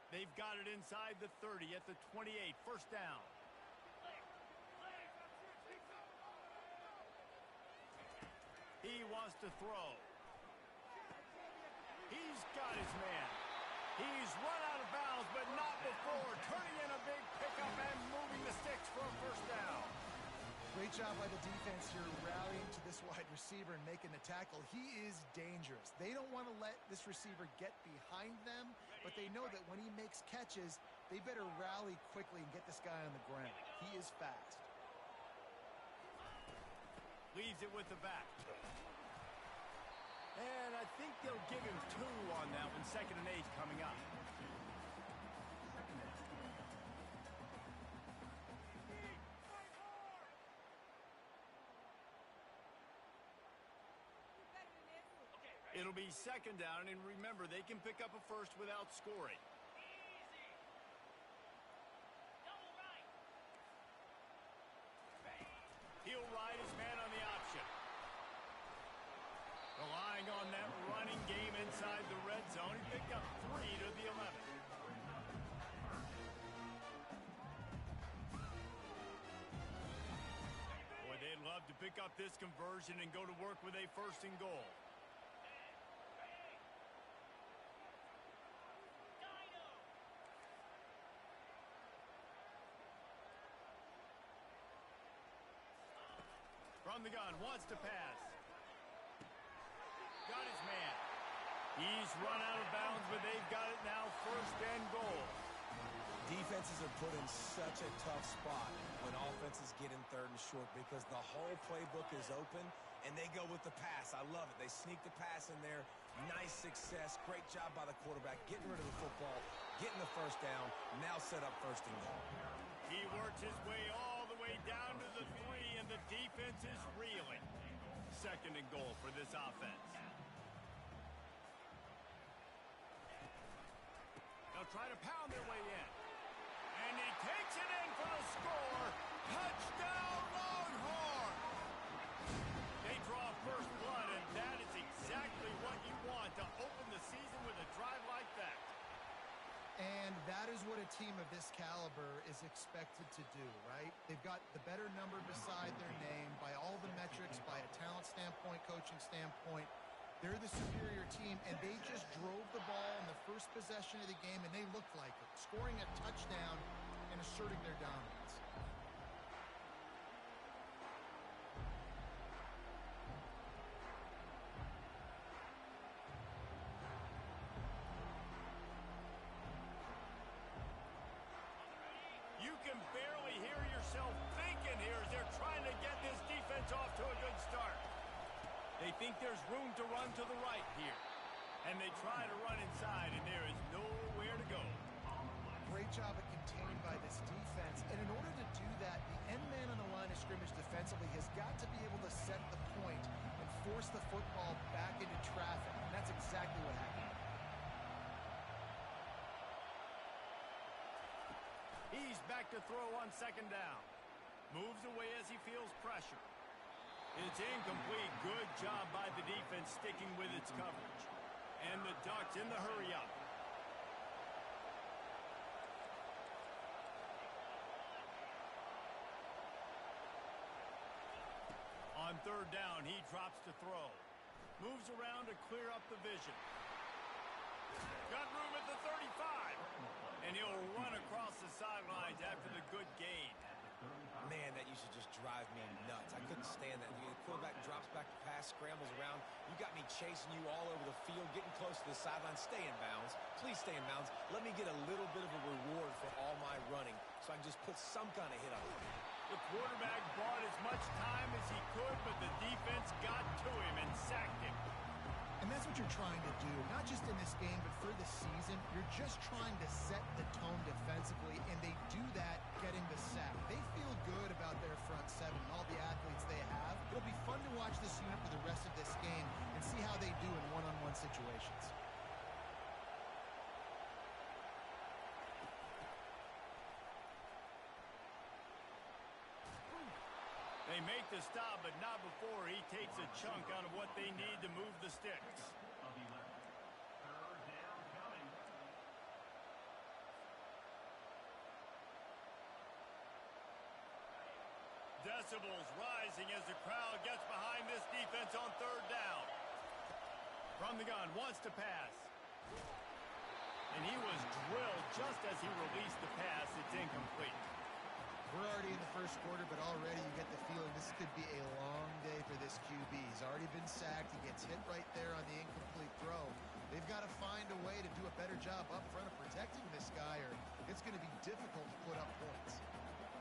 They've got it inside the 30 at the 28. First down. He wants to throw. He's got his man. He's run out of bounds, but not before turning in a big pickup and moving the sticks for a first down. Great job by the defense here, rallying to this wide receiver and making the tackle. He is dangerous. They don't want to let this receiver get behind them, but they know that when he makes catches, they better rally quickly and get this guy on the ground. He is fast. Leaves it with the back. And I think they'll give him 2 on that one. 2nd and 8 coming up. It'll be 2nd down, and remember, they can pick up a first without scoring. He'll ride his man on the option. Relying on that running game inside the red zone. He picked up 3 to the 11. Boy, they'd love to pick up this conversion and go to work with a 1st and goal. From the gun, wants to pass. Got his man. He's run out of bounds, but they've got it now 1st and goal. Defenses are put in such a tough spot when offenses get in 3rd and short because the whole playbook is open and they go with the pass. I love it. They sneak the pass in there. Nice success. Great job by the quarterback getting rid of the football, getting the 1st down, now set up 1st and goal. He works his way all the way down to the 3, and the defense is reeling. 2nd and goal for this offense. They'll try to pound their way in. And he takes it in for the score. Touchdown, Longhorns! They draw first blood, and that is exactly what you want to open the season with a drive like that. And that is what a team of this caliber is expected to do, right? They've got the better number beside their name by all the metrics, by a talent standpoint, coaching standpoint. They're the superior team, and they just drove the ball in the first possession of the game, and they looked like it, scoring a touchdown and asserting their dominance. You can barely hear yourself thinking here as they're trying to get this defense off to a good start. They think there's room to run to the right here. And they try to run inside, and there is nowhere to go. Great job of containing by this defense. And in order to do that, the end man on the line of scrimmage defensively has got to be able to set the point and force the football back into traffic. And that's exactly what happened. He's back to throw on 2nd down. Moves away as he feels pressure. It's incomplete. Good job by the defense sticking with its coverage. And the Ducks in the hurry-up. On 3rd down, he drops to throw. Moves around to clear up the vision. Got room at the 35. And he'll run across the sidelines after the good gain. Man, that used to just drive me nuts. I couldn't stand that. The quarterback drops back to pass, scrambles around. You got me chasing you all over the field, getting close to the sideline. Stay in bounds. Please stay in bounds. Let me get a little bit of a reward for all my running so I can just put some kind of hit on it. The quarterback bought as much time as he could, but the defense got to him and sacked him. And that's what you're trying to do, not just in this game, but for the season. You're just trying to set the tone defensively, and they do that getting the sack. They feel good about their front seven and all the athletes they have. It'll be fun to watch this unit for the rest of this game and see how they do in one-on-one situations. They make the stop, but not before he takes a chunk out of what they need to move the sticks. decibels rising as the crowd gets behind this defense on third down. From the gun, wants to pass. And he was drilled just as he released the pass. It's incomplete. We're already in the first quarter, but already you get the feeling this could be a long day for this QB. He's already been sacked. He gets hit right there on the incomplete throw. They've got to find a way to do a better job up front of protecting this guy, or it's going to be difficult to put up points.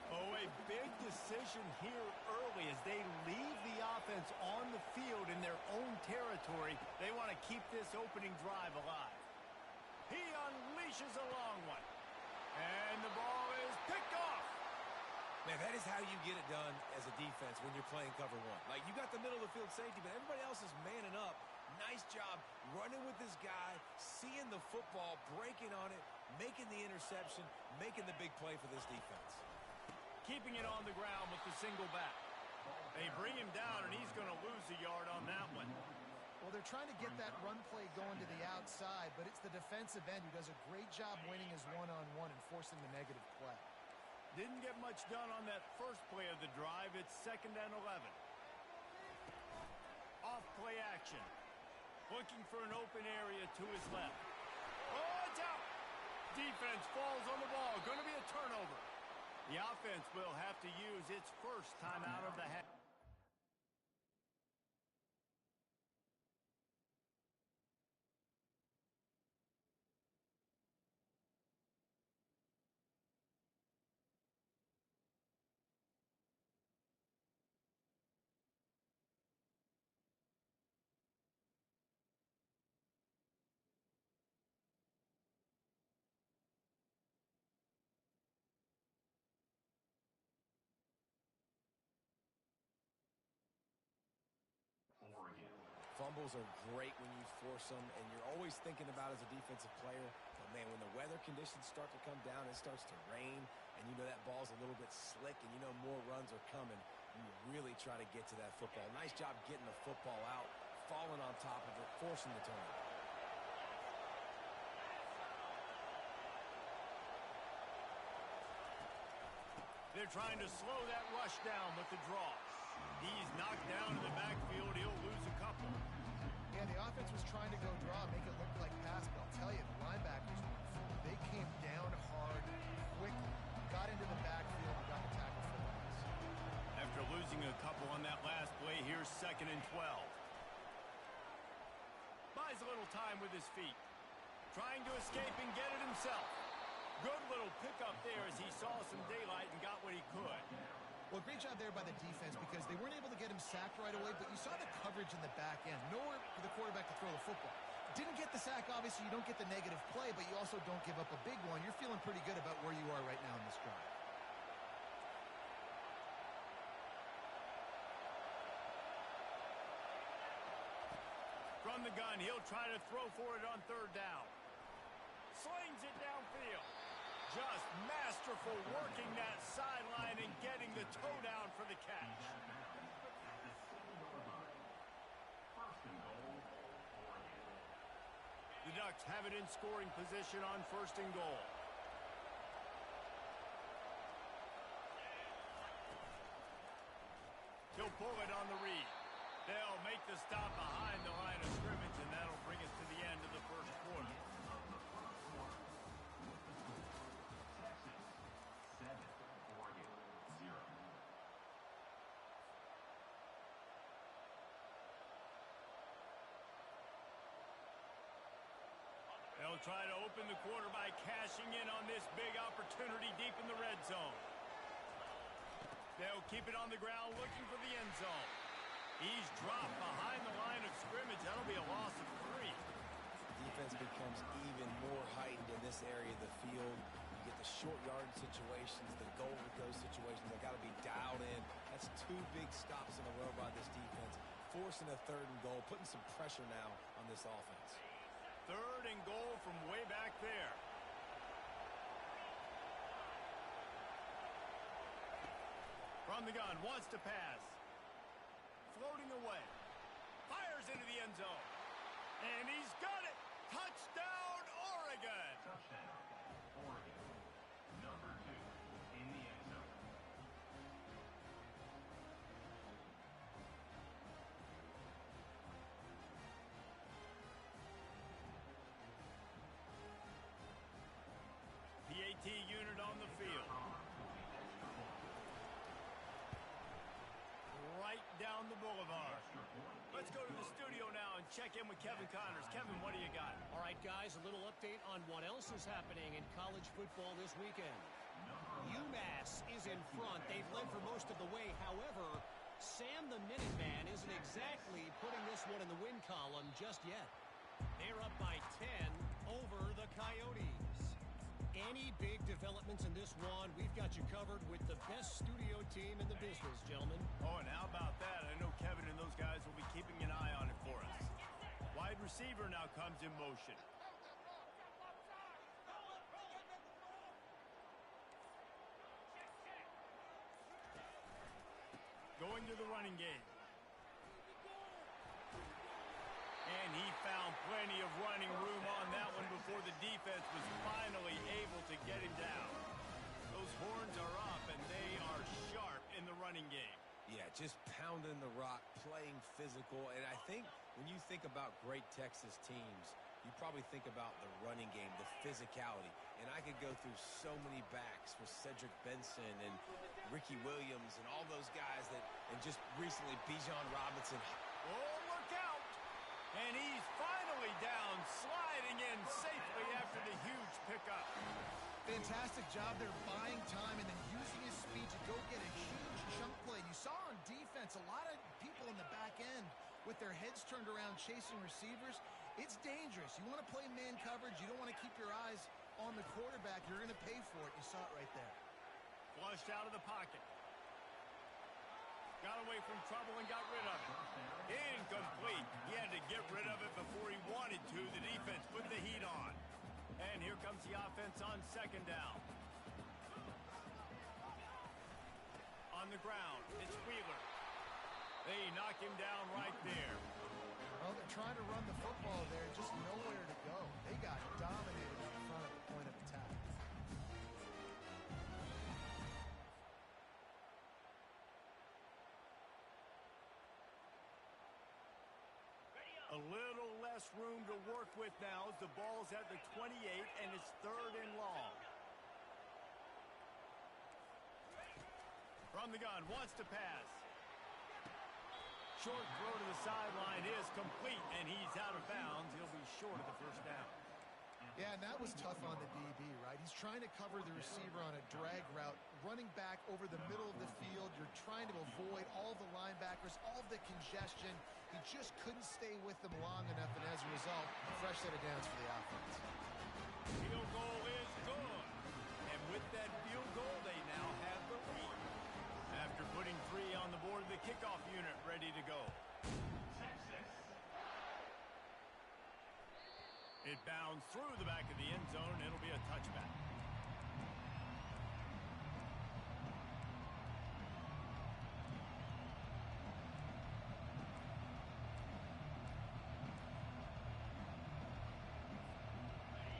Oh, a big decision here early as they leave the offense on the field in their own territory. They want to keep this opening drive alive. He unleashes a long one. And the ball is picked off. Man, that is how you get it done as a defense when you're playing cover one. Like, you got the middle of the field safety, but everybody else is manning up. Nice job running with this guy, seeing the football, breaking on it, making the interception, making the big play for this defense. Keeping it on the ground with the single back. They bring him down, and he's going to lose a yard on that one. Well, they're trying to get that run play going to the outside, but it's the defensive end who does a great job winning his one-on-one and forcing the negative play. Didn't get much done on that first play of the drive. It's 2nd and 11. Off play action. Looking for an open area to his left. Oh, it's out. Defense falls on the ball. Going to be a turnover. The offense will have to use its first time out of the half. Fumbles are great when you force them, and you're always thinking about as a defensive player, but man, when the weather conditions start to come down, it starts to rain, and you know that ball's a little bit slick, and you know more runs are coming, and you really try to get to that football. Nice job getting the football out, falling on top of it, forcing the turnover. They're trying to slow that rush down with the draw. He's knocked down in the backfield. He'll lose a couple. Yeah, the offense was trying to go draw, make it look like pass, but I'll tell you, the linebackers, they came down hard, quickly, got into the backfield, and got the tackle for loss. After losing a couple on that last play, here's 2nd and 12. Buys a little time with his feet. Trying to escape and get it himself. Good little pickup there as he saw some daylight and got what he could. Well, great job there by the defense because they weren't able to get him sacked right away, but you saw the coverage in the back end. Nowhere for the quarterback to throw the football. Didn't get the sack, obviously. You don't get the negative play, but you also don't give up a big one. You're feeling pretty good about where you are right now in this drive. From the gun, he'll try to throw for it on 3rd down. Slings it downfield. Just masterful working that sideline and getting the toe down for the catch. The Ducks have it in scoring position on 1st and goal. He'll pull it on the read. They'll make the stop behind the line of scrimmage, and that'll bring us to the end of the first quarter. They'll try to open the quarter by cashing in on this big opportunity deep in the red zone. They'll keep it on the ground looking for the end zone. He's dropped behind the line of scrimmage. That'll be a loss of 3. Defense becomes even more heightened in this area of the field. You get the short yard situations, the goal with those situations. They've got to be dialed in. That's 2 big stops in a row by this defense. Forcing a 3rd and goal, putting some pressure now on this offense. 3rd and goal from way back there. From the gun, wants to pass. Floating away. Fires into the end zone. And he's got it. Touchdown, Oregon. Touchdown, Oregon. Number 2 in the end zone. PAT unit on the field. Right down the boulevard. Let's go to the studio now and check in with Kevin Connors. Kevin, what do you got? All right, guys, a little update on what else is happening in college football this weekend. UMass is in front. They've led for most of the way. However, Sam the Minuteman isn't exactly putting this one in the win column just yet. They're up by 10 over the Coyotes. Any big developments in this one, we've got you covered with the best studio team in the business, gentlemen. Oh, and how about that? I know Kevin and those guys will be keeping an eye on it for us. Wide receiver now comes in motion. Going to the running game. And he found plenty of running room on that one before the defense was finally able to get him down. Those horns are up, and they are sharp in the running game. Yeah, just pounding the rock, playing physical. And I think when you think about great Texas teams, you probably think about the running game, the physicality. And I could go through so many backs with Cedric Benson and Ricky Williams and all those guys that, and just recently Bijan Robinson. Oh, look out! And he's finally down, sliding in safely after the huge pickup. Fantastic job there buying time and then using his speed to go get a huge chunk play. You saw on defense a lot of people in the back end with their heads turned around chasing receivers. It's dangerous. You want to play man coverage. You don't want to keep your eyes on the quarterback. You're going to pay for it. You saw it right there. Flushed out of the pocket. Got away from trouble and got rid of it. Incomplete. He had to get rid of it before he wanted to. The defense put the heat on. And here comes the offense on second down. On the ground, it's Wheeler. They knock him down right there. Well, they're trying to run the football there, just nowhere to go. They got dominated in front of the point of attack. A little less room to work with now as the ball's at the 28 and it's third and long. From the gun, wants to pass. Short throw to the sideline is complete, and he's out of bounds. He'll be short of the first down. Yeah, and that was tough on the DB, right? He's trying to cover the receiver on a drag route, running back over the middle of the field. You're trying to avoid all the linebackers, all the congestion. He just couldn't stay with them long enough, and as a result, a fresh set of downs for the offense. Field goal is good. And with that field goal, they now have the lead. After putting 3 on the board, the kickoff unit ready to go. It bounds through the back of the end zone. It'll be a touchback.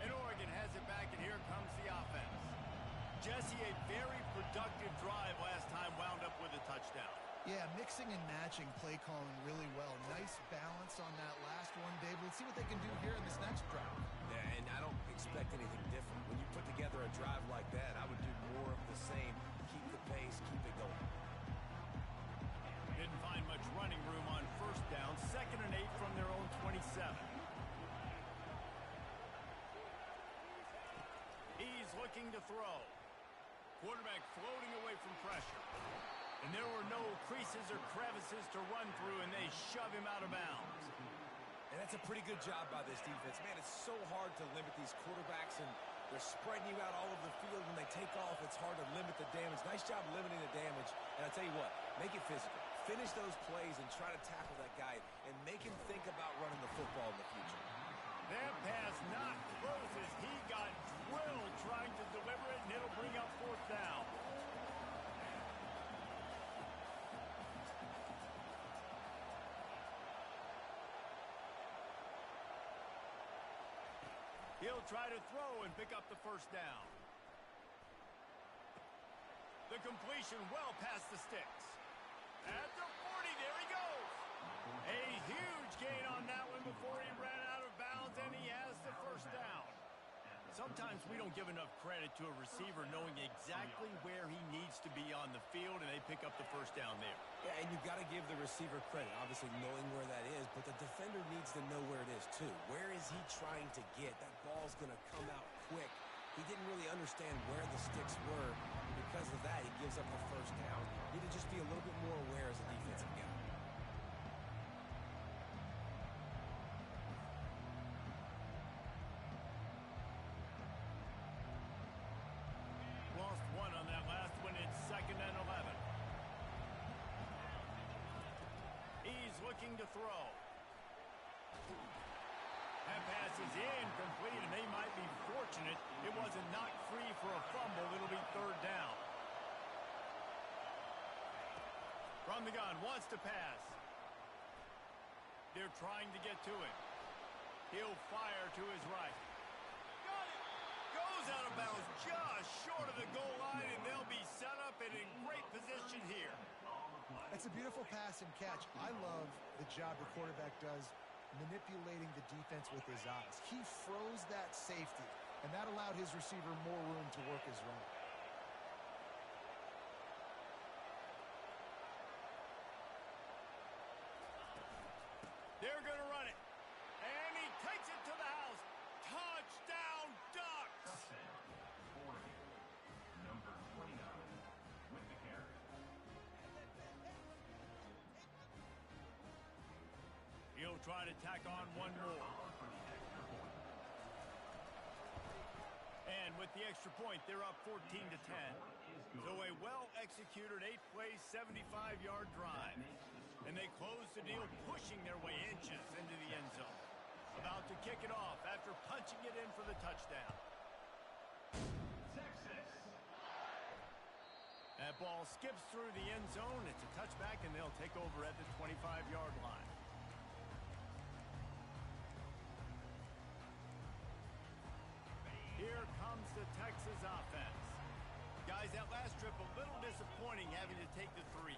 And Oregon has it back, and here comes the offense. Jesse, a very productive drive last time, wound up with a touchdown. Yeah, mixing and matching play calling really well. Nice balance on that last one, Dave. Let's see what they can do here in this next drive. Yeah, and I don't expect anything different. When you put together a drive like that, I would do more of the same. Keep the pace, keep it going. Didn't find much running room on first down. 2nd and 8 from their own 27. He's looking to throw. Quarterback floating away from pressure. And there were no creases or crevices to run through, and they shove him out of bounds. And that's a pretty good job by this defense. Man, it's so hard to limit these quarterbacks, and they're spreading you out all over the field. When they take off, it's hard to limit the damage. Nice job limiting the damage. And I'll tell you what, make it physical. Finish those plays and try to tackle that guy and make him think about running the football in the future. That pass not close as he got drilled trying to deliver it, and it'll bring up 4th down. He'll try to throw and pick up the first down. The completion well past the sticks. At the 40, there he goes. A huge gain on that one before he ran out of bounds, and he has the first down. Sometimes we don't give enough credit to a receiver knowing exactly where he needs to be on the field, and they pick up the first down there. Yeah, and you've got to give the receiver credit, obviously knowing where that is, but the defender needs to know where it is too. Where is he trying to get? That ball's going to come out quick. He didn't really understand where the sticks were. Because of that, he gives up the first down. Need to just be a little bit more aware as a defensive guy. Lost one on that last one. It's 2nd and 11. He's looking to throw. That pass is incomplete, and they might be fortunate it wasn't knocked free for a fumble. It'll be 3rd down. From the gun, wants to pass. They're trying to get to him. He'll fire to his right. Got it! Goes out of bounds just short of the goal line, and they'll be set up and in great position here. It's a beautiful pass and catch. I love the job the quarterback does manipulating the defense with his eyes. He froze that safety, and that allowed his receiver more room to work his route. They're going to run it. And he takes it to the house. Touchdown, Ducks! Number 29 with the carry. He'll try to tack on one more. And with the extra point, they're up 14-10. So a well-executed 8-play, 75-yard drive. And they close the deal, pushing their way inches into the end zone. About to kick it off after punching it in for the touchdown. Texas. That ball skips through the end zone. It's a touchback, and they'll take over at the 25-yard line. Here comes the Texas offense. Guys, that last trip a little disappointing having to take the 3.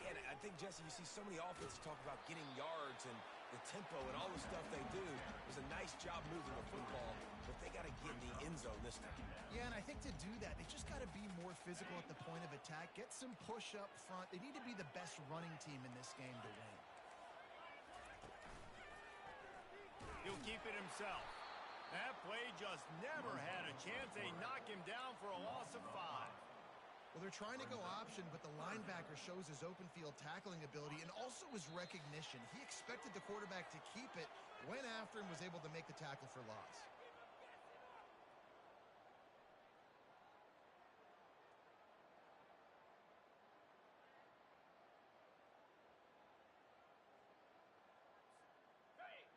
Yeah, and I think, Jesse, you see so many offenses talk about getting yards and the tempo and all the stuff they do. It was a nice job moving the football, but they got to get in the end zone this time. Yeah, and I think to do that, they just got to be more physical at the point of attack, get some push up front. They need to be the best running team in this game to win. He'll keep it himself. That play just never had a chance. They knock him down for a loss of 5. Well, they're trying to go option, but the linebacker shows his open field tackling ability and also his recognition. He expected the quarterback to keep it, went after him, was able to make the tackle for loss.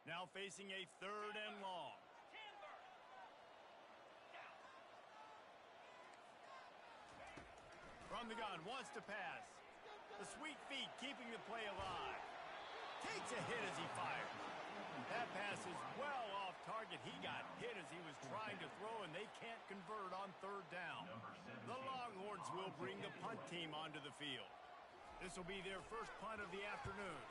Now facing a 3rd and long. From the gun, wants to pass. The sweet feet keeping the play alive. Takes a hit as he fires. That pass is well off target. He got hit as he was trying to throw, and they can't convert on 3rd down. The Longhorns will bring the punt team onto the field. This will be their first punt of the afternoon.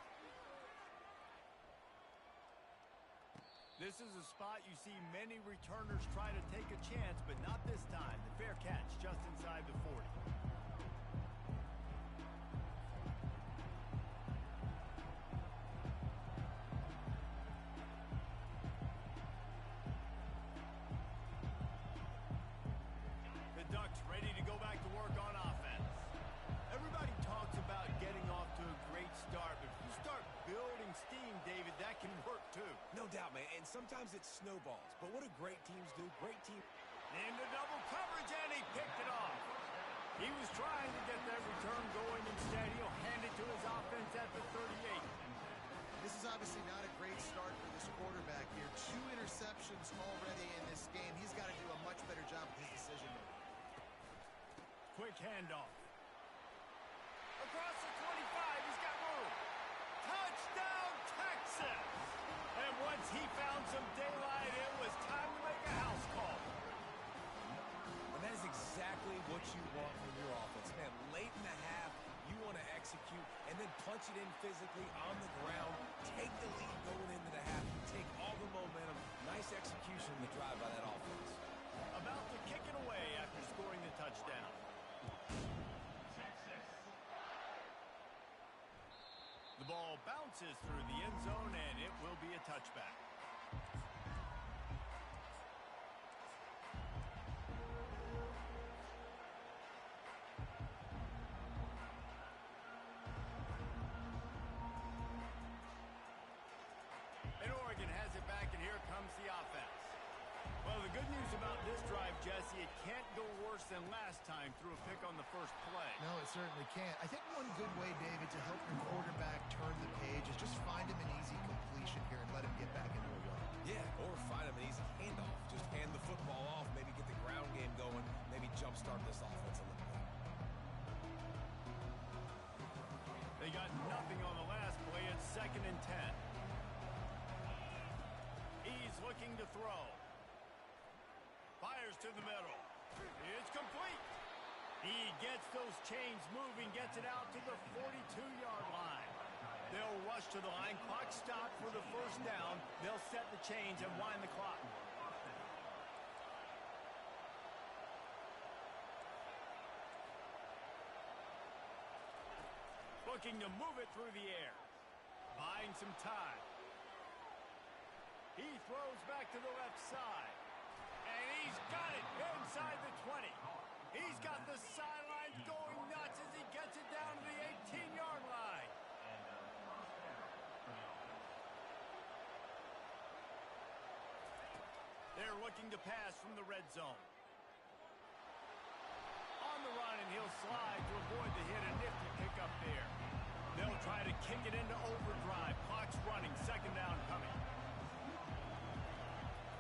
This is a spot you see many returners try to take a chance, but not this time. The fair catch just inside the 40. The Ducks ready to go back to work on offense. Everybody talks about getting off to a great start, but if you start building steam, David, that can work too. No doubt, man, and sometimes it snowballs. But what do great teams do? Great teams... Into double coverage, and he picked it off. He was trying to get that return going. Instead, he'll hand it to his offense at the 38. This is obviously not a great start for this quarterback here. 2 interceptions already in this game. He's got to do a much better job with his decision-making. Quick handoff. Across the 25, he's got room. Touchdown, Texas! And once he found some daylight, it was time to make a house call. And that is exactly what you want from your offense. Man, late in the half, you want to execute and then punch it in physically on the ground, take the lead going into the half, take all the momentum. Nice execution in the drive by that offense. bounces through the end zone, and it will be a touchback. And Oregon has it back, and here comes the offense. Well, the good news about this drive, Jesse, it can't go worse than last time through a pick on the first play. No, it certainly can't. I think one good way, David, to help your quarterback turn the page is just find him an easy completion here and let him get back into a run. Yeah, or find him an easy handoff. Just hand the football off, maybe get the ground game going, maybe jumpstart this offense a little bit. They got nothing on the last play. It's 2nd and 10. He's looking to throw. Fires to the middle. It's complete. He gets those chains moving, gets it out to the 42-yard line. They'll rush to the line. Clock stopped for the first down. They'll set the chains and wind the clock. Looking to move it through the air. Buying some time. He throws back to the left side. And he's got it inside the 20. He's got the sidelines going nuts as he gets it down to the 18-yard line. They're looking to pass from the red zone. On the run, and he'll slide to avoid the hit. A nifty pickup there. They'll try to kick it into overdrive. Clock's running. 2nd down coming.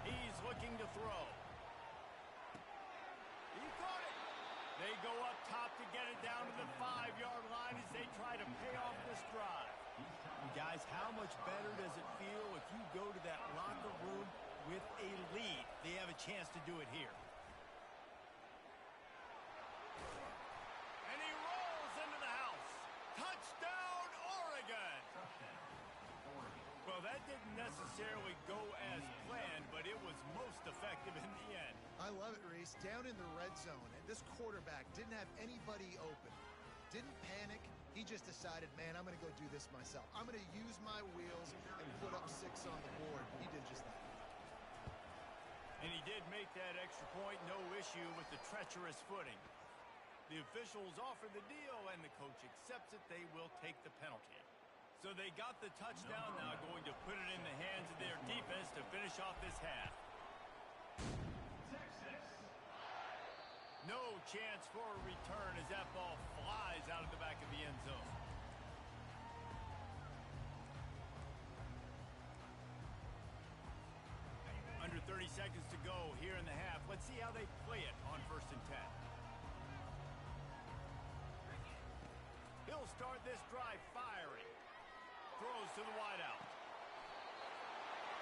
He's looking to throw. He caught it. They go up top to get it down to the 5-yard line as they try to pay off this drive. You guys, how much better does it feel if you go to that locker room with a lead? They have a chance to do it here. And he rolls into the house. Touchdown, Oregon! Well, that didn't necessarily go as planned, but it was most effective in the end. I love it, Reese. Down in the red zone, and this quarterback didn't have anybody open. Didn't panic. He just decided, man, I'm going to go do this myself. I'm going to use my wheels and put up 6 on the board. He did just that. And he did make that extra point. No issue with the treacherous footing. The officials offer the deal, and the coach accepts it. They will take the penalty. So they got the touchdown, now going to put it in the hands of their defense to finish off this half. No chance for a return as that ball flies out of the back of the end zone. Under 30 seconds to go here in the half. Let's see how they play it on 1st and 10. He'll start this drive firing. Throws to the wideout.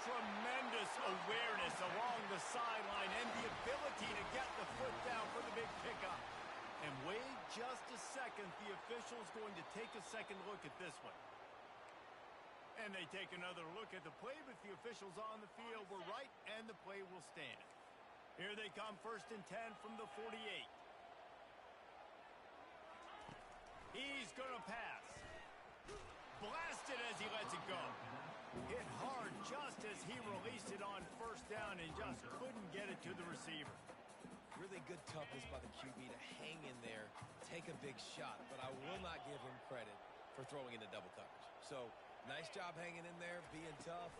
Tremendous awareness along the sideline and the ability to get the foot down for the big pickup. And wait just a second. The official's going to take a second look at this one. And they take another look at the play, but the officials on the field were right, and the play will stand. Here they come, 1st and 10 from the 48. He's going to pass. Blasted as he lets it go. Hit hard just as he released it on 1st down and just couldn't get it to the receiver. Really good toughness by the QB to hang in there, take a big shot, but I will not give him credit for throwing into double coverage. So, nice job hanging in there, being tough,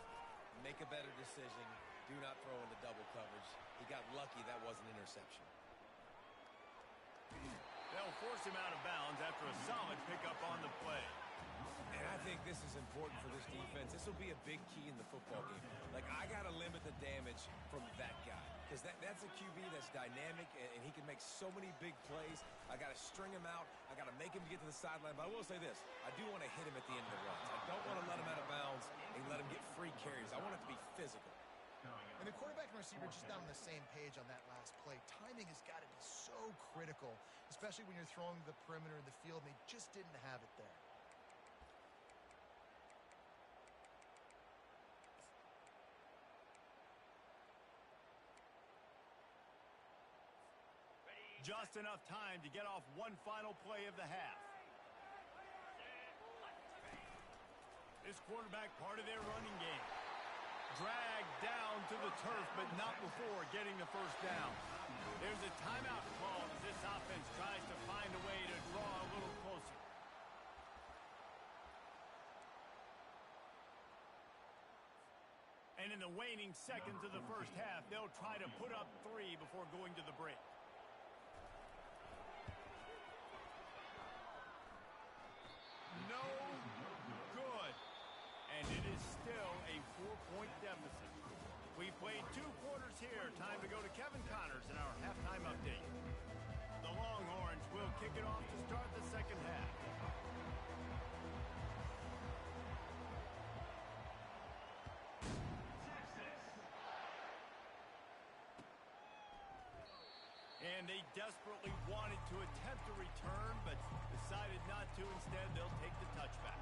make a better decision, do not throw into double coverage. He got lucky that was an interception. They'll force him out of bounds after a solid pickup on the play. And I think this is important for this defense. This will be a big key in the football game. Like, I got to limit the damage from that guy. Because that's a QB that's dynamic, and he can make so many big plays. I got to string him out. I got to make him get to the sideline. But I will say this. I do want to hit him at the end of the runs. I don't want to let him out of bounds and let him get free carries. I want it to be physical. And the quarterback and receiver just not on the same page on that last play. Timing has got to be so critical, especially when you're throwing the perimeter of the field, and they just didn't have it there. Just enough time to get off one final play of the half. This quarterback part of their running game. Dragged down to the turf, but not before getting the first down. There's a timeout call as this offense tries to find a way to draw a little closer. And in the waning seconds of the first half, they'll try to put up 3 before going to the break. No good. And it is still a 4-point deficit. We played 2 quarters here. Time to go to Kevin Connors in our halftime update. The Longhorns will kick it off to start the second half. And they desperately wanted to attempt a return, but decided not to. Instead, they'll take the touchback.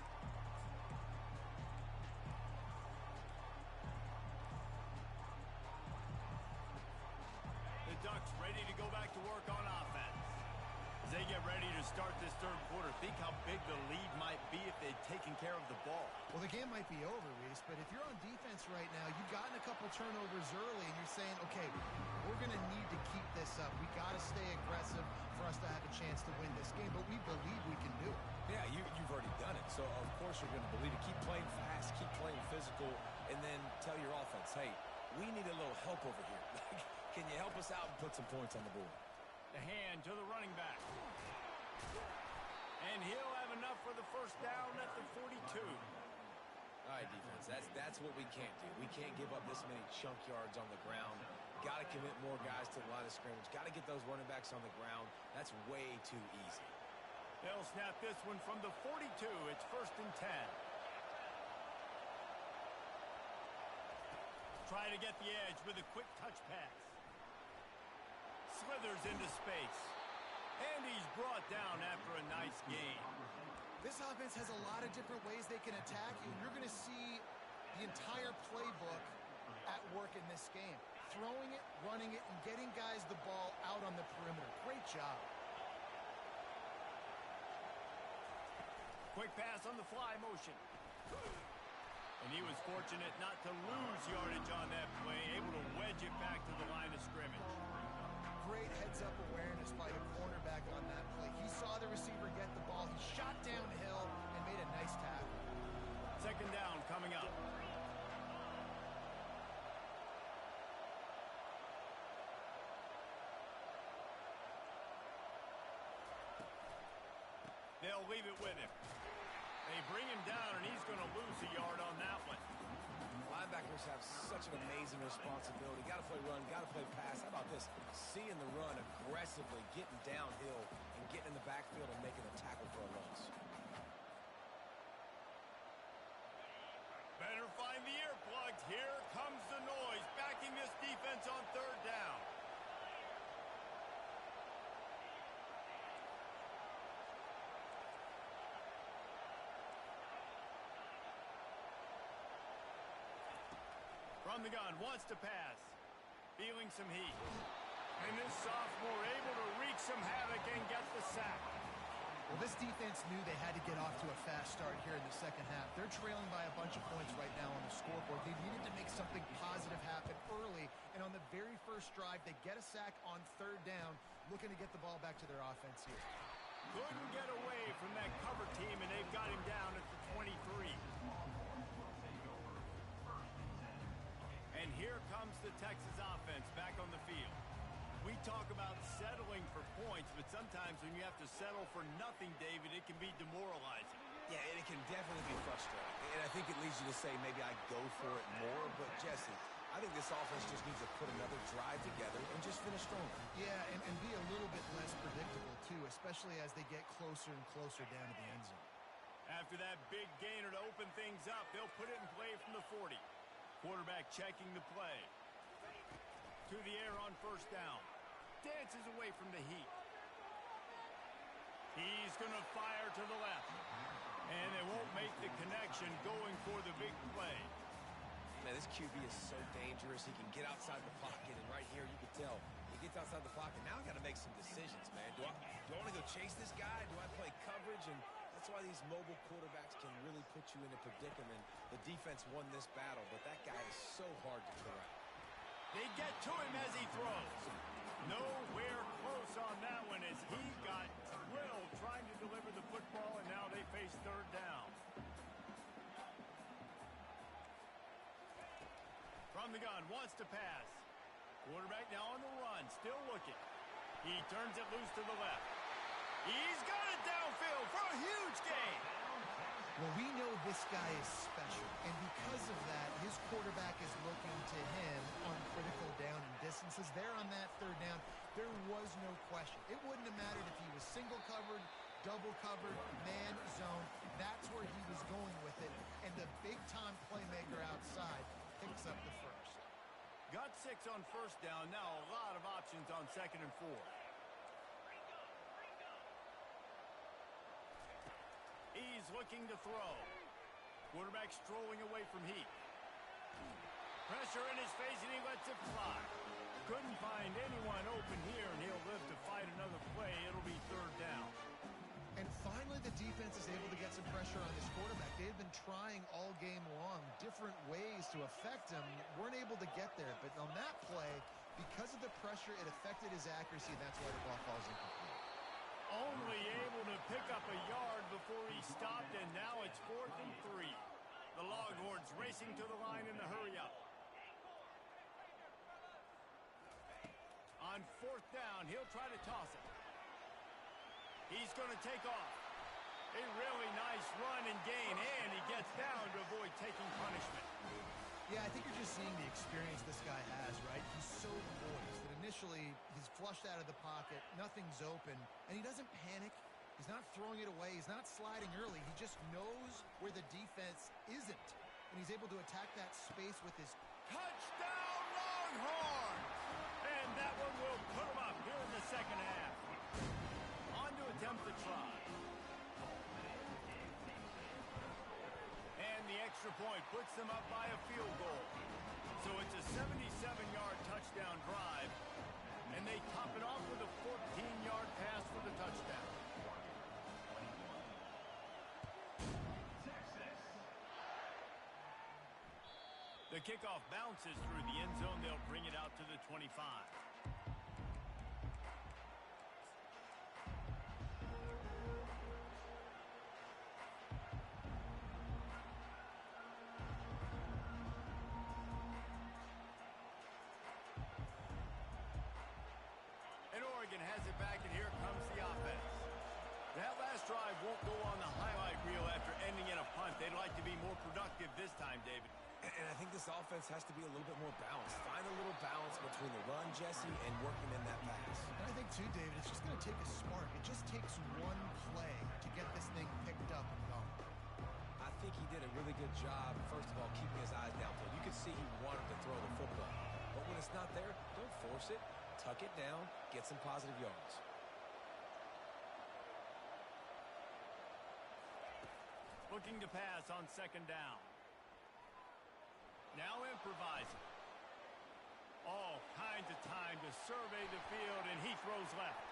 The Ducks ready to go back to work on offense. As they get ready to start this third quarter, think how big the lead might be if they'd taken care of the ball. Well, the game might be over, Reese, but if you're on defense right now, you've gotten a couple turnovers early, and you're saying, okay, we're going to need to keep this up. We got to stay aggressive for us to have a chance to win this game, but we believe we can do it. Yeah, you've already done it, so of course you're going to believe it. Keep playing fast, keep playing physical, and then tell your offense, hey, we need a little help over here. Can you help us out and put some points on the board? The hand to the running back. And he'll have enough for the first down at the 42. All right, defense, that's what we can't do. We can't give up this many chunk yards on the ground. Got to commit more guys to the line of scrimmage. Got to get those running backs on the ground. That's way too easy. They'll snap this one from the 42. It's 1st and 10. Try to get the edge with a quick touch pass. Slithers into space. And he's brought down after a nice gain. This offense has a lot of different ways they can attack you, and you're going to see the entire playbook at work in this game. Throwing it, running it, and getting guys the ball out on the perimeter. Great job. Quick pass on the fly motion. And he was fortunate not to lose yardage on that play, able to wedge it back to the line of scrimmage. Great heads-up awareness by the cornerback on that play. He saw the receiver get the ball. He shot downhill and made a nice tackle. Second down coming up. They'll leave it with him. They bring him down, and he's going to lose a yard on that one. Linebackers have such an amazing responsibility. Got to play run, got to play pass. How about this? Seeing the run aggressively, getting downhill, and getting in the backfield and making a tackle for a loss. Better find the earplugs. Here comes the noise, backing this defense on third down. From the gun, wants to pass. Feeling some heat. And this sophomore able to wreak some havoc and get the sack. Well, this defense knew they had to get off to a fast start here in the second half. They're trailing by a bunch of points right now on the scoreboard. They needed to make something positive happen early, and on the very first drive, they get a sack on third down, looking to get the ball back to their offense here. Couldn't get away from that cover team, and they've got him down at the 23. And here comes the Texas offense back on the field. We talk about settling for points, but sometimes when you have to settle for nothing, David, it can be demoralizing. Yeah, and it can definitely be frustrating. And I think it leads you to say maybe I go for it more. But, Jesse, I think this offense just needs to put another drive together and just finish stronger. Yeah, and be a little bit less predictable, too, especially as they get closer and closer down to the end zone. After that big gainer to open things up, they'll put it in play from the 40. Quarterback checking the play. To the air on first down. Dances away from the heat. He's going to fire to the left. And they won't make the connection going for the big play. Man, this QB is so dangerous. He can get outside the pocket, and right here you can tell he gets outside the pocket. Now I got to make some decisions, man. Do I want to go chase this guy? Do I play coverage? And that's That's why these mobile quarterbacks can really put you in a predicament. The defense won this battle, but that guy is so hard to corral. They get to him as he throws. Nowhere close on that one as he got drilled trying to deliver the football, and now they face third down. From the gun, wants to pass. Quarterback now on the run, still looking. He turns it loose to the left. He's got it downfield for a huge gain. Well, we know this guy is special, and because of that, his quarterback is looking to him on critical down and distances. There on that third down, there was no question. It wouldn't have mattered if he was single covered, double covered, man zone. That's where he was going with it, and the big-time playmaker outside picks up the first. Got 6 on first down. Now a lot of options on 2nd and 4. He's looking to throw. Quarterback strolling away from Heath. Pressure in his face, and he lets it fly. Couldn't find anyone open here, and he'll live to fight another play. It'll be third down. And finally, the defense is able to get some pressure on this quarterback. They had been trying all game long, different ways to affect him. Weren't able to get there. But on that play, because of the pressure, it affected his accuracy, and that's why the ball falls incomplete. Only able to pick up a yard before he stopped, and now it's 4th and 3. The Longhorns racing to the line in the hurry-up. On 4th down, he'll try to toss it. He's going to take off. A really nice run and gain, and he gets down to avoid taking punishment. Yeah, I think you're just seeing the experience this guy has, right? He's so poised that initially he's flushed out of the pocket, nothing's open, and he doesn't panic. He's not throwing it away. He's not sliding early. He just knows where the defense isn't, and he's able to attack that space with his Touchdown, Longhorns! And that one will put him up here in the second half. On to attempt the try. And the extra point puts them up by a field goal. So it's a 77-yard touchdown drive, and they top it off with a 14-yard pass for the touchdown. The kickoff bounces through the end zone. They'll bring it out to the 25. And Oregon has it back, and here comes the offense. That last drive won't go on the highlight reel after ending in a punt. They'd like to be more productive this time, David. And I think this offense has to be a little bit more balanced. Find a little balance between the run, Jesse, and working in that pass. And I think, too, David, it's just going to take a spark. It just takes one play to get this thing picked up and going. I think he did a really good job, first of all, keeping his eyes downfield. You could see he wanted to throw the football. But when it's not there, don't force it. Tuck it down. Get some positive yards. Looking to pass on 2nd down. Now improvising. All kinds of time to survey the field, and he throws left.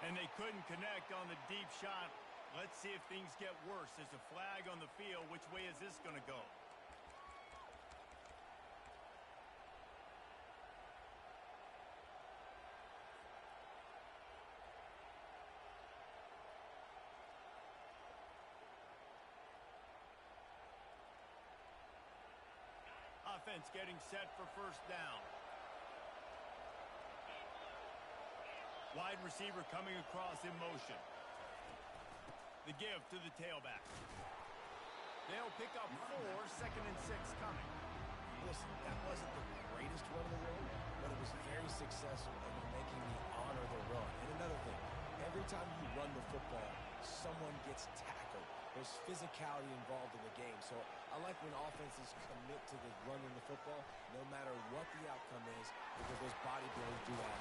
And they couldn't connect on the deep shot. Let's see if things get worse. There's a flag on the field. Which way is this going to go? Offense getting set for 1st down. Wide receiver coming across in motion. The give to the tailback. They'll pick up 4, 2nd and 6 coming. Listen, that wasn't the greatest run in the world, but it was very successful in making me honor the run. And another thing, every time you run the football, someone gets tackled. There's physicality involved in the game. So I like when offenses commit to the run in the football, no matter what the outcome is, because those body blows do that.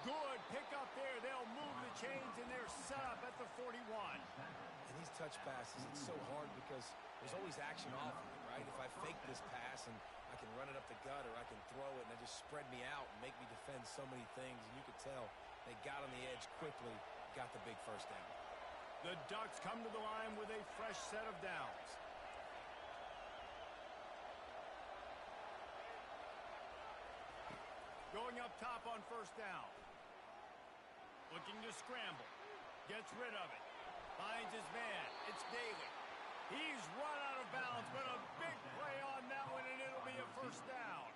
Good pick up there. They'll move the chains, and they're set up at the 41. And these touch passes, it's so hard because there's always action off of it, right? If I fake this pass and I can run it up the gut or I can throw it and they just spread me out and make me defend so many things, and you could tell they got on the edge quickly, got the big 1st down. The Ducks come to the line with a fresh set of downs. Going up top on first down. Looking to scramble. Gets rid of it. Finds his man. It's Daly. He's run out of bounds, but a big play on that one, and it'll be a first down.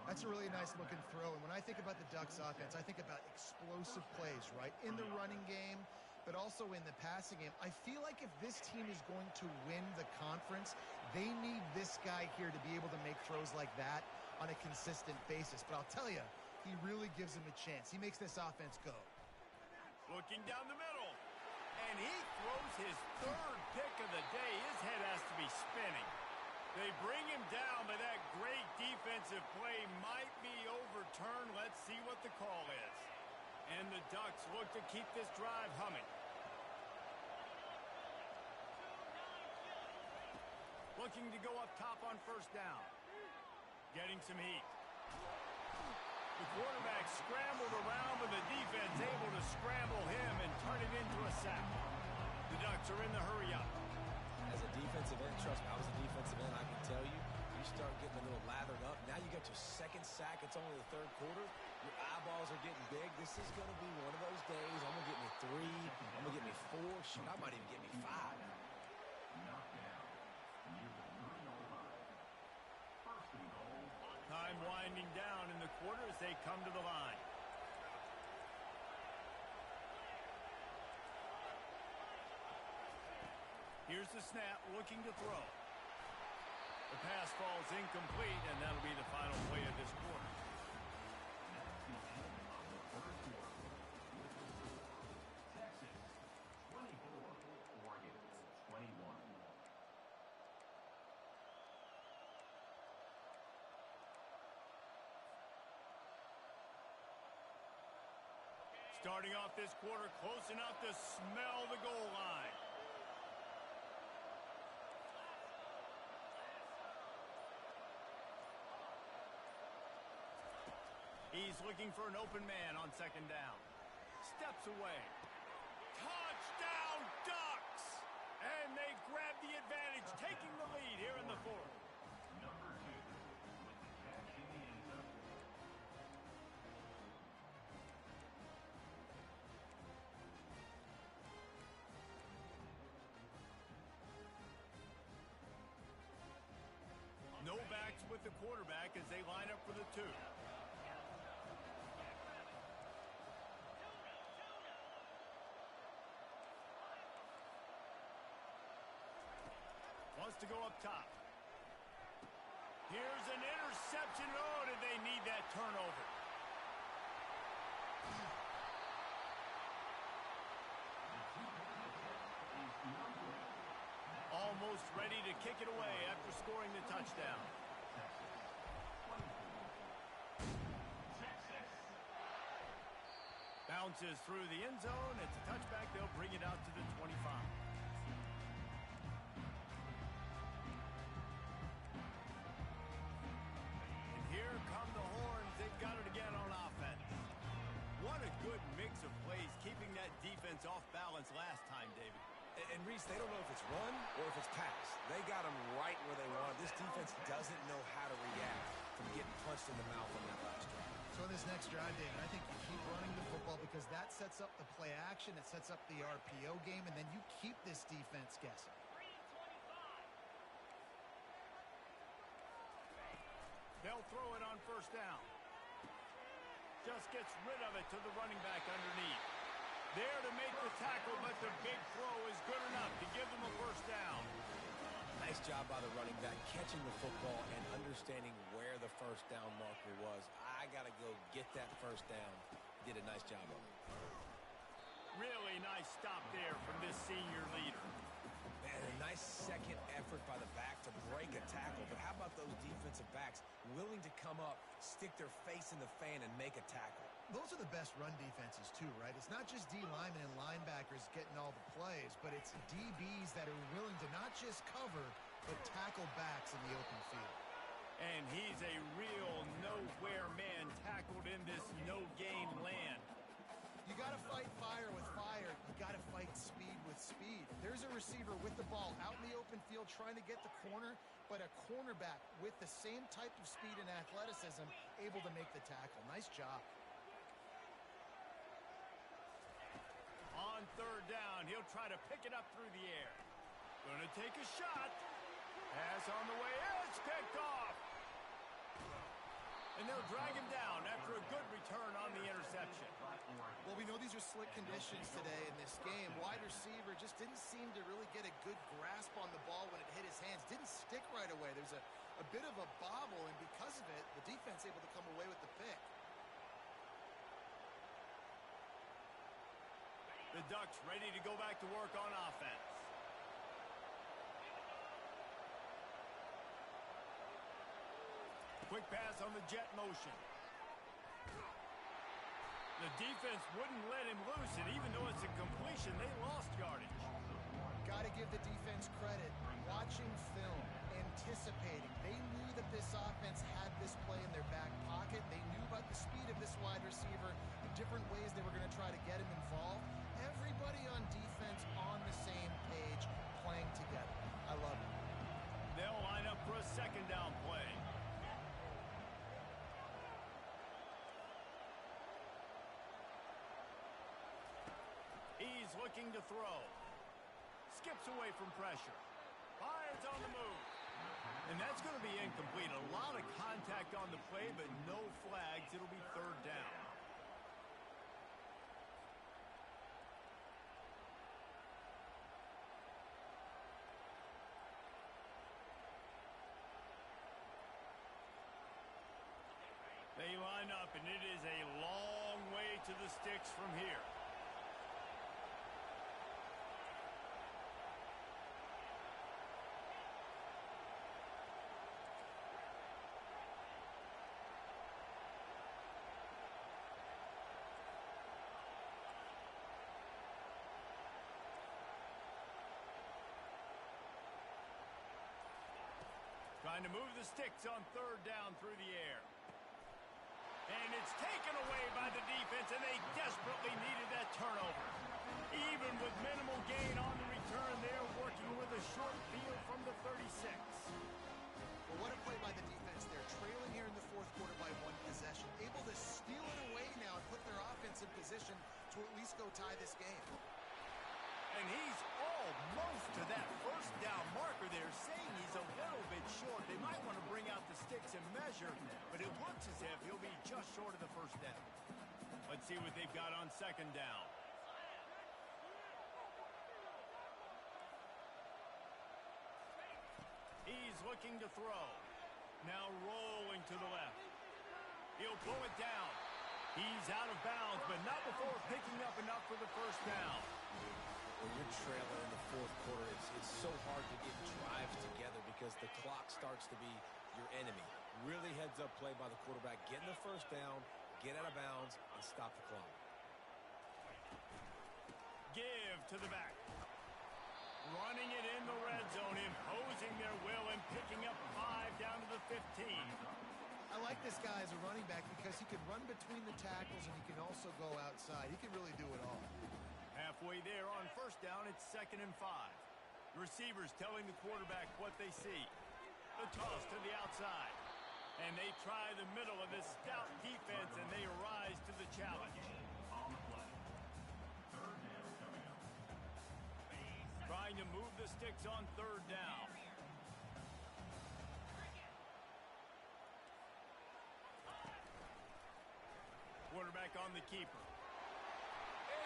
That's a really nice looking throw. And when I think about the Ducks offense, I think about explosive plays, right? In the running game, but also in the passing game. I feel like if this team is going to win the conference, they need this guy here to be able to make throws like that on a consistent basis. But I'll tell you, he really gives him a chance. He makes this offense go. Looking down the middle. And he throws his third pick of the day. His head has to be spinning. They bring him down, but that great defensive play might be overturned. Let's see what the call is. And the Ducks look to keep this drive humming. Looking to go up top on first down. Getting some heat. The quarterback scrambled around, but the defense able to scramble him and turn it into a sack. The Ducks are in the hurry up. As a defensive end, trust me, I was a defensive end, I can tell you, you start getting a little lathered up. Now you got your second sack. It's only the third quarter. Your eyeballs are getting big. This is going to be one of those days. I'm going to get me 3. I'm going to get me 4. Shoot, I might even get me 5. Time winding down in the quarter as they come to the line. Here's the snap, looking to throw. The pass falls incomplete, and that'll be the final play of this quarter. Texas 24, Oregon 21. Starting off this quarter close enough to smell the goal line. He's looking for an open man on second down. Steps away. Touchdown, Ducks! And they grab the advantage, taking the lead here in the fourth. Number 2 with the catch in the end zone. No backs with the quarterback as they line up for the 2. Wants to go up top. Here's an interception. Oh, did they need that turnover? Almost ready to kick it away after scoring the touchdown. Bounces through the end zone. It's a touchback. They'll bring it out to the 25. And here come the horns. They've got it again on offense. What a good mix of plays, keeping that defense off balance last time, David. And Reese, they don't know if it's run or if it's pass. They got them right where they want. This defense doesn't know how to react from getting punched in the mouth on that last drive. So in this next drive, David, I think you keep running the football because that sets up the play action, it sets up the RPO game, and then you keep this defense guessing. They'll throw it on first down. Just gets rid of it to the running back underneath. There to make the tackle, but the big throw is good enough to give them a first down. Nice job by the running back, catching the football and understanding where the first down marker was. I got to go get that first down. Did a nice job of it. Really nice stop there from this senior leader. Man, a nice second effort by the back to break a tackle. But how about those defensive backs willing to come up, stick their face in the fan, and make a tackle? Those are the best run defenses too, right? It's not just D linemen and linebackers getting all the plays, but it's DBs that are willing to not just cover, but tackle backs in the open field. And he's a real nowhere man tackled in this no-gain land. You got to fight fire with fire. You got to fight speed with speed. downfield trying to get the corner, but a cornerback with the same type of speed and athleticism able to make the tackle. Nice job. On third down, he'll try to pick it up through the air. Gonna take a shot. Pass on the way. It's picked off. And they'll drag him down after a good return on the interception. Well, we know these are slick conditions today in this game. Wide receiver just didn't seem to really get a good grasp on the ball when it hit his hands. Didn't stick right away. There's a bit of a bobble, and because of it, the defense able to come away with the pick. The Ducks ready to go back to work on offense. Quick pass on the jet motion. The defense wouldn't let him loose, and even though it's a completion, they lost yardage. Got to give the defense credit. Watching film, anticipating. They knew that this offense had this play in their back pocket. They knew about the speed of this wide receiver, the different ways they were going to try to get him involved. Everybody on defense on the same page, playing together. I love it. They'll line up for a second down play. He's looking to throw. Skips away from pressure. Fires on the move. And that's going to be incomplete. A lot of contact on the play, but no flags. It'll be third down. They line up, and it is a long way to the sticks from here. Trying to move the sticks on third down through the air. And it's taken away by the defense, and they desperately needed that turnover. Even with minimal gain on the return, they're working with a short field from the 36. Well, what a play by the defense there. Trailing here in the fourth quarter by one possession. Able to steal it away now and put their offense in position to at least go tie this game. And he's almost to that first down marker there, saying he's a little bit short. They might want to bring out the sticks and measure, but it looks as if he'll be just short of the first down. Let's see what they've got on second down. He's looking to throw. Now rolling to the left. He'll pull it down. He's out of bounds, but not before picking up enough for the first down. When you're trailing in the fourth quarter, it's so hard to get drives together because the clock starts to be your enemy. Really heads-up play by the quarterback. Getting the first down, get out of bounds, and stop the clock. Give to the back. Running it in the red zone, imposing their will and picking up 5 down to the 15. I like this guy as a running back because he can run between the tackles and he can also go outside. He can really do it all. Halfway there on first down, it's 2nd and 5. Receivers telling the quarterback what they see. The toss to the outside. And they try the middle of this stout defense, and they rise to the challenge. Trying to move the sticks on third down. Quarterback on the keeper.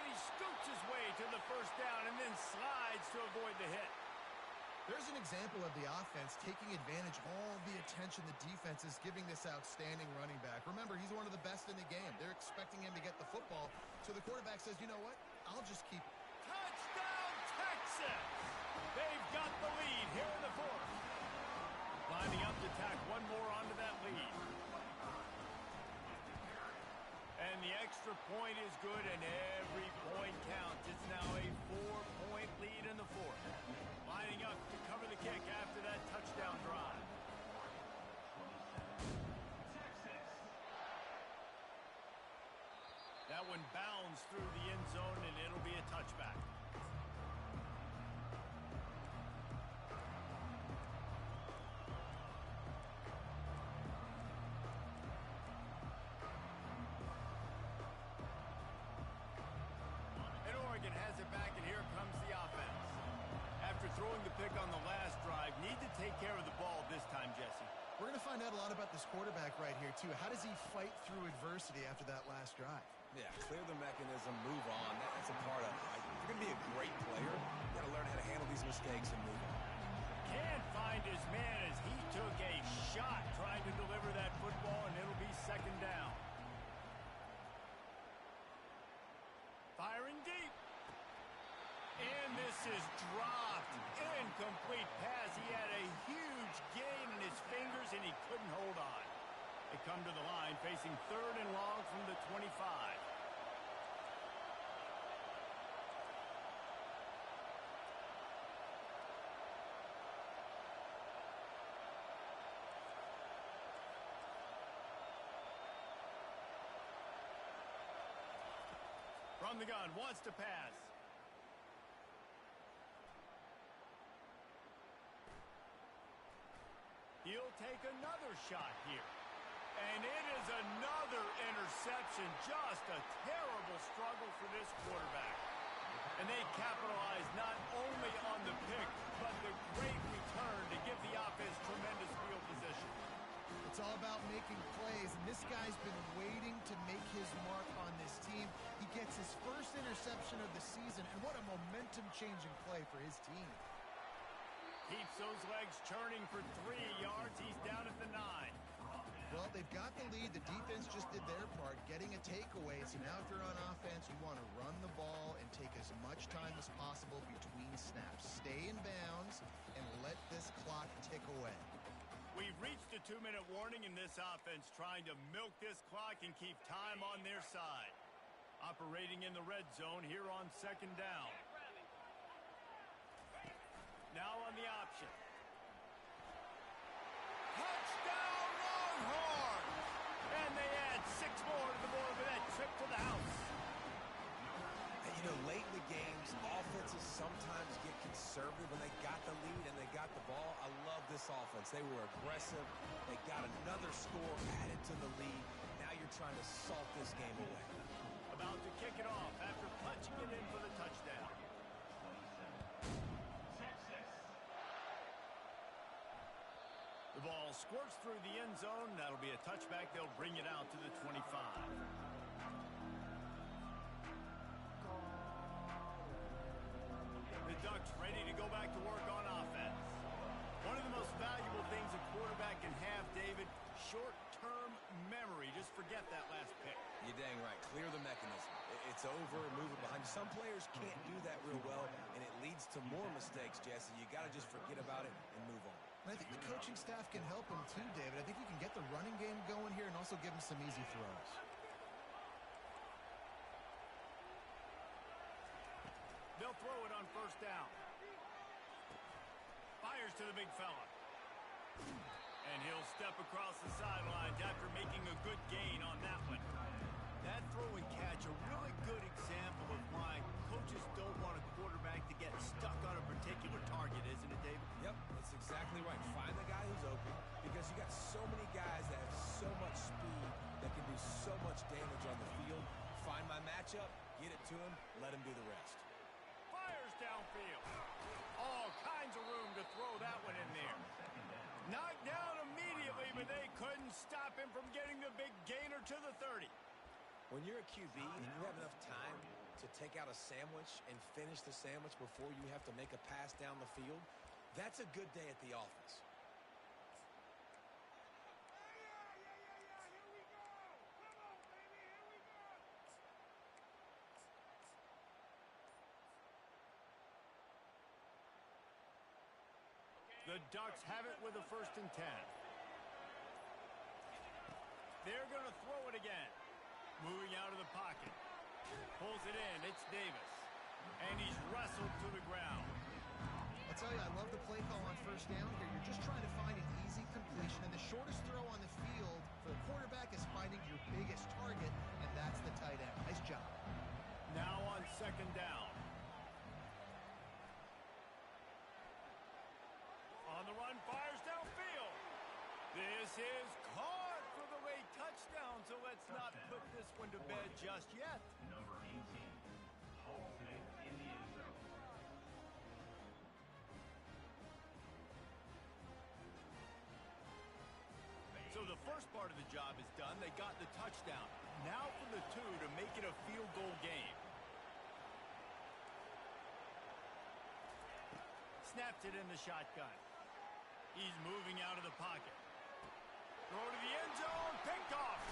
He scoots his way to the first down and then slides to avoid the hit. There's an example of the offense taking advantage of all the attention the defense is giving this outstanding running back. Remember, he's one of the best in the game. They're expecting him to get the football. So the quarterback says, you know what? I'll just keep it. Touchdown, Texas! They've got the lead here in the fourth. Lining up to tack one more onto that lead. And the extra point is good, and every point counts. It's now a 4-point lead in the fourth. Lining up to cover the kick after that touchdown drive. That one bounds through the end zone, and it'll be a touchback. throwing the pick on the last drive, need to take care of the ball this time, Jesse. We're going to find out a lot about this quarterback right here, too. How does he fight through adversity after that last drive? Yeah, clear the mechanism, move on. That's a part of it, right? If you're going to be a great player, you got to learn how to handle these mistakes and move on. Can't find his man as he took a shot trying to deliver that football, and it'll be second down. Firing deep. And this is dropped. Incomplete pass. He had a huge gain in his fingers, and he couldn't hold on. They come to the line facing third and long from the 25. From the gun, wants to pass. He'll take another shot here. And it is another interception. Just a terrible struggle for this quarterback. And they capitalize not only on the pick, but the great return to give the offense tremendous field position. It's all about making plays, and this guy's been waiting to make his mark on this team. He gets his first interception of the season, and what a momentum-changing play for his team. Keeps those legs churning for 3 yards. He's down at the 9. Well, they've got the lead. The defense just did their part, getting a takeaway. So now if you're on offense, you want to run the ball and take as much time as possible between snaps. Stay in bounds and let this clock tick away. We've reached a 2-minute warning in this offense, trying to milk this clock and keep time on their side. Operating in the red zone here on second down. Now on the option. Touchdown Longhorns! And they add 6 more to the board with that trip to the house. And you know, late in the games, offenses sometimes get conservative when they got the lead and they got the ball. I love this offense. They were aggressive. They got another score added to the lead. Now you're trying to salt this game away. About to kick it off after punching it in for the touchdown. The ball squirts through the end zone. That'll be a touchback. They'll bring it out to the 25. The Ducks ready to go back to work on offense. One of the most valuable things a quarterback can have, David, short-term memory. Just forget that last pick. You're dang right. Clear the mechanism. It's over, move it behind. Some players can't do that real well, and it leads to more mistakes, Jesse. You got to just forget about it and move on. And I think the coaching staff can help him too, David. I think he can get the running game going here and also give him some easy throws. They'll throw it on first down. Fires to the big fella. And he'll step across the sidelines after making a good gain on that one. That throw and catch, a really good example of why coaches don't want a quarterback to get stuck on a particular target, isn't it, David? Yep, that's exactly right. Find the guy who's open because you got so many guys that have so much speed that can do so much damage on the field. Find my matchup, get it to him, let him do the rest. Fires downfield. All kinds of room to throw that one in there. Knocked down immediately, but they couldn't stop him from getting the big gainer to the 30. When you're a QB and you have enough time to take out a sandwich and finish the sandwich before you have to make a pass down the field, that's a good day at the office. The Ducks have it with a 1st and 10. They're going to throw it again. Moving out of the pocket. Pulls it in. It's Davis. And he's wrestled to the ground. I'll tell you, I love the play call on first down here. You're just trying to find an easy completion, and the shortest throw on the field for the quarterback is finding your biggest target, and that's the tight end. Nice job. Now on 2nd down. On the run, fires downfield. This is caught for the late touchdown, so let's not put this one to bed just yet. Number 18, Halton in the end zone. job is done. They got the touchdown. Now for the 2 to make it a field goal game. Snaps it in the shotgun. He's moving out of the pocket. Throw to the end zone. Picked off.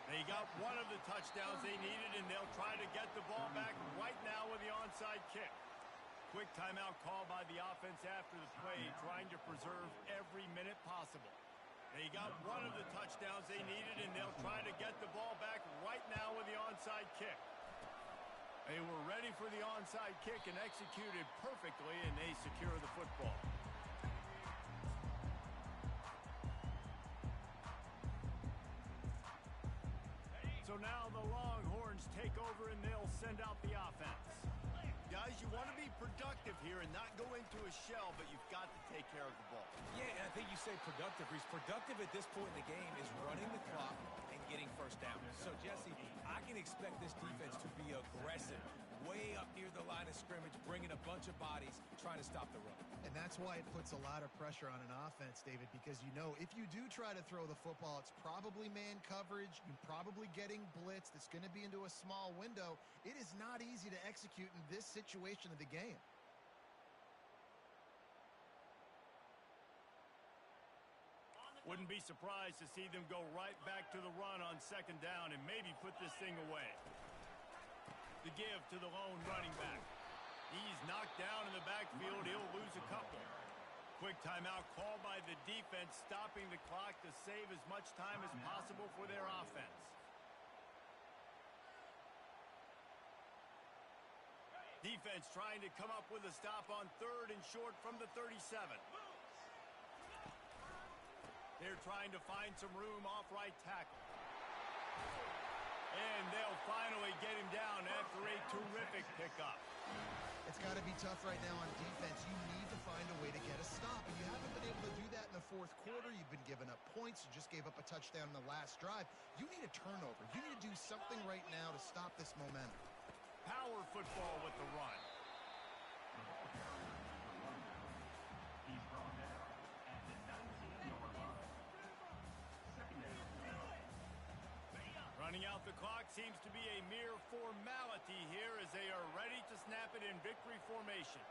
They got one of the touchdowns they needed, and they'll try to get the ball back right now with the onside kick. Quick timeout call by the offense after the play, trying to preserve every minute possible. They got one of the touchdowns they needed, and they'll try to get the ball back right now with the onside kick. They were ready for the onside kick and executed perfectly, and they secure the football. So now the Longhorns take over, and they'll send out the offense. Guys, you want to be productive here and not go into a shell, but you've got to take care of the ball. Yeah, and I think you say productive, Reese. Productive at this point in the game is running the clock and getting first down. So, Jesse, I can expect this defense to be aggressive, way up near the line of scrimmage, bringing a bunch of bodies, trying to stop the run. And that's why it puts a lot of pressure on an offense, David, because you know if you do try to throw the football, it's probably man coverage. You're probably getting blitzed. It's going to be into a small window. It is not easy to execute in this situation of the game. Wouldn't be surprised to see them go right back to the run on second down and maybe put this thing away. The give to the lone running back. He's knocked down in the backfield. He'll lose a couple. Quick timeout called by the defense, stopping the clock to save as much time as possible for their offense. Defense trying to come up with a stop on 3rd and short from the 37. They're trying to find some room off right tackle. And they'll finally get him down after a terrific pickup. It's got to be tough right now on defense. You need to find a way to get a stop, and you haven't been able to do that in the 4th quarter. You've been giving up points. You just gave up a touchdown in the last drive. You need a turnover. You need to do something right now to stop this momentum. Power football with the run. He's brought down at the 19-yard line. Second down. Running out the clock seems to be a mere formality here as they are ready to snap it in victory formation.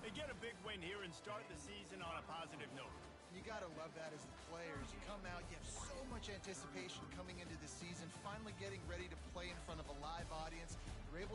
They get a big win here and start the season on a positive note. You got to love that as the players. You come out, you have so much anticipation coming into the season, finally getting ready to play in front of a live audience. You're able to